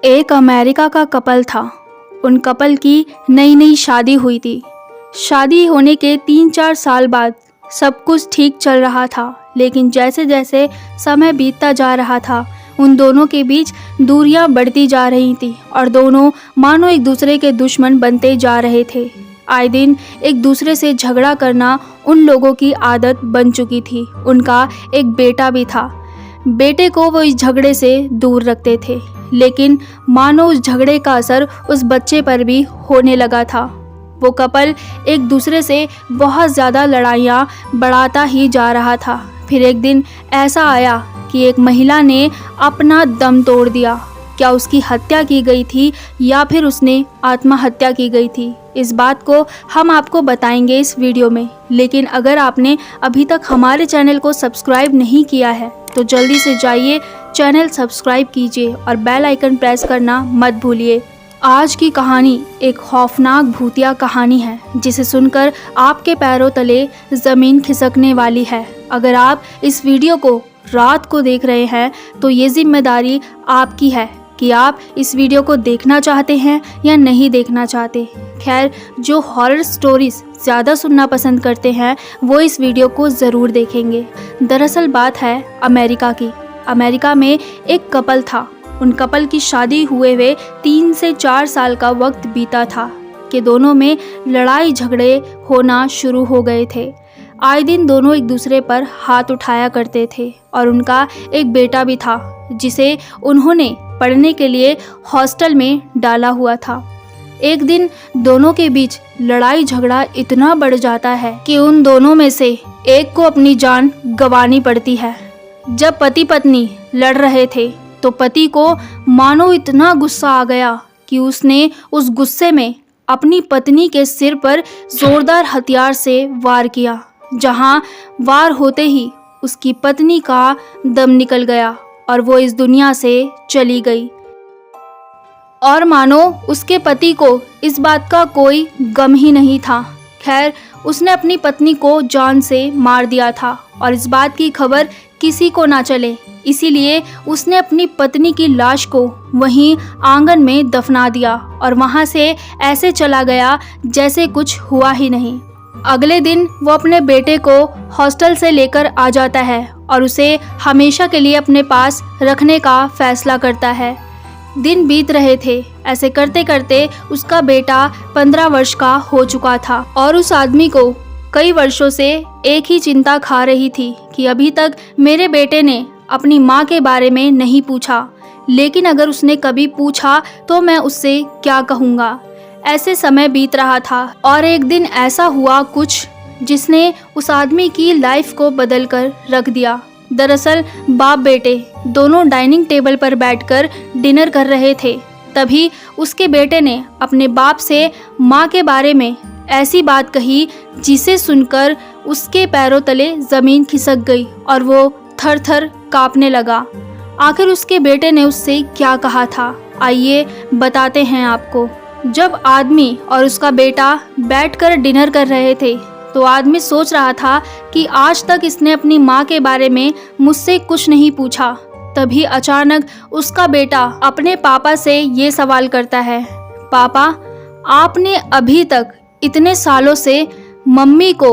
एक अमेरिका का कपल था। उन कपल की नई नई शादी हुई थी। शादी होने के 3-4 साल बाद सब कुछ ठीक चल रहा था, लेकिन जैसे जैसे समय बीतता जा रहा था उन दोनों के बीच दूरियां बढ़ती जा रही थी और दोनों मानो एक दूसरे के दुश्मन बनते जा रहे थे। आए दिन एक दूसरे से झगड़ा करना उन लोगों की आदत बन चुकी थी। उनका एक बेटा भी था। बेटे को वो इस झगड़े से दूर रखते थे, लेकिन मानो उस झगड़े का असर उस बच्चे पर भी होने लगा था। वो कपल एक दूसरे से बहुत ज़्यादा लड़ाइयाँ बढ़ाता ही जा रहा था। फिर एक दिन ऐसा आया कि एक महिला ने अपना दम तोड़ दिया। क्या उसकी हत्या की गई थी या फिर उसने आत्महत्या की गई थी, इस बात को हम आपको बताएंगे इस वीडियो में। लेकिन अगर आपने अभी तक हमारे चैनल को सब्सक्राइब नहीं किया है तो जल्दी से जाइए, चैनल सब्सक्राइब कीजिए और बेल आइकन प्रेस करना मत भूलिए। आज की कहानी एक खौफनाक भूतिया कहानी है, जिसे सुनकर आपके पैरों तले ज़मीन खिसकने वाली है। अगर आप इस वीडियो को रात को देख रहे हैं तो ये जिम्मेदारी आपकी है कि आप इस वीडियो को देखना चाहते हैं या नहीं देखना चाहते। खैर, जो हॉरर स्टोरीज ज़्यादा सुनना पसंद करते हैं वो इस वीडियो को ज़रूर देखेंगे। दरअसल बात है अमेरिका की। अमेरिका में एक कपल था। उन कपल की शादी हुए 3 से 4 साल का वक्त बीता था कि दोनों में लड़ाई झगड़े होना शुरू हो गए थे। आए दिन दोनों एक दूसरे पर हाथ उठाया करते थे और उनका एक बेटा भी था, जिसे उन्होंने पढ़ने के लिए हॉस्टल में डाला हुआ था। एक दिन दोनों के बीच लड़ाई झगड़ा इतना बढ़ जाता है कि उन दोनों में से एक को अपनी जान गंवानी पड़ती है। जब पति पत्नी लड़ रहे थे तो पति को मानो इतना गुस्सा आ गया कि उसने उस गुस्से में अपनी पत्नी के सिर पर जोरदार हथियार से वार किया, जहां वार होते ही उसकी पत्नी का दम निकल गया और वो इस दुनिया से चली गई। और मानो उसके पति को इस बात का कोई गम ही नहीं था। खैर, उसने अपनी पत्नी को जान से मार दिया था और इस बात की खबर किसी को ना चले, इसीलिए उसने अपनी पत्नी की लाश को वहीं आंगन में दफना दिया और वहां से ऐसे चला गया जैसे कुछ हुआ ही नहीं। अगले दिन वो अपने बेटे को हॉस्टल से लेकर आ जाता है और उसे हमेशा के लिए अपने पास रखने का फैसला करता है। दिन बीत रहे थे। ऐसे करते करते उसका बेटा 15 वर्ष का हो चुका था और उस आदमी को कई वर्षों से एक ही चिंता खा रही थी कि अभी तक मेरे बेटे ने अपनी माँ के बारे में नहीं पूछा, लेकिन अगर उसने कभी पूछा तो मैं उससे क्या कहूँगा। ऐसे समय बीत रहा था और एक दिन ऐसा हुआ कुछ जिसने उस आदमी की लाइफ को बदल कर रख दिया। दरअसल बाप बेटे दोनों डाइनिंग टेबल पर बैठकर डिनर कर रहे थे। तभी उसके बेटे ने अपने बाप से माँ के बारे में ऐसी बात कही जिसे सुनकर उसके पैरों तले ज़मीन खिसक गई और वो थर थर काँपने लगा। आखिर उसके बेटे ने उससे क्या कहा था, आइए बताते हैं आपको। जब आदमी और उसका बेटा बैठकर डिनर कर रहे थे तो आदमी सोच रहा था कि आज तक इसने अपनी माँ के बारे में मुझसे कुछ नहीं पूछा। तभी अचानक उसका बेटा अपने पापा से ये सवाल करता है, पापा, आपने अभी तक इतने सालों से मम्मी को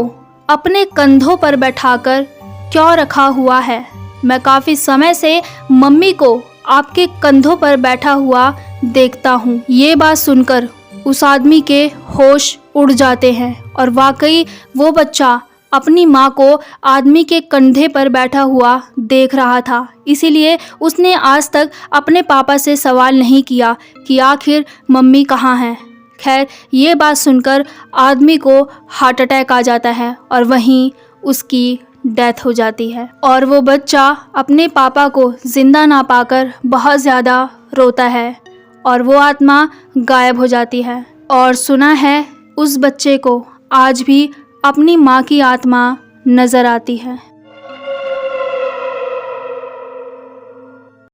अपने कंधों पर बैठाकर क्यों रखा हुआ है? मैं काफ़ी समय से मम्मी को आपके कंधों पर बैठा हुआ देखता हूँ। ये बात सुनकर उस आदमी के होश उड़ जाते हैं और वाकई वो बच्चा अपनी माँ को आदमी के कंधे पर बैठा हुआ देख रहा था। इसीलिए उसने आज तक अपने पापा से सवाल नहीं किया कि आखिर मम्मी कहाँ है। खैर, ये बात सुनकर आदमी को हार्ट अटैक आ जाता है और वहीं उसकी डेथ हो जाती है और वो बच्चा अपने पापा को जिंदा ना पाकर बहुत ज़्यादा रोता है और वो आत्मा गायब हो जाती है। और सुना है उस बच्चे को आज भी अपनी माँ की आत्मा नज़र आती है।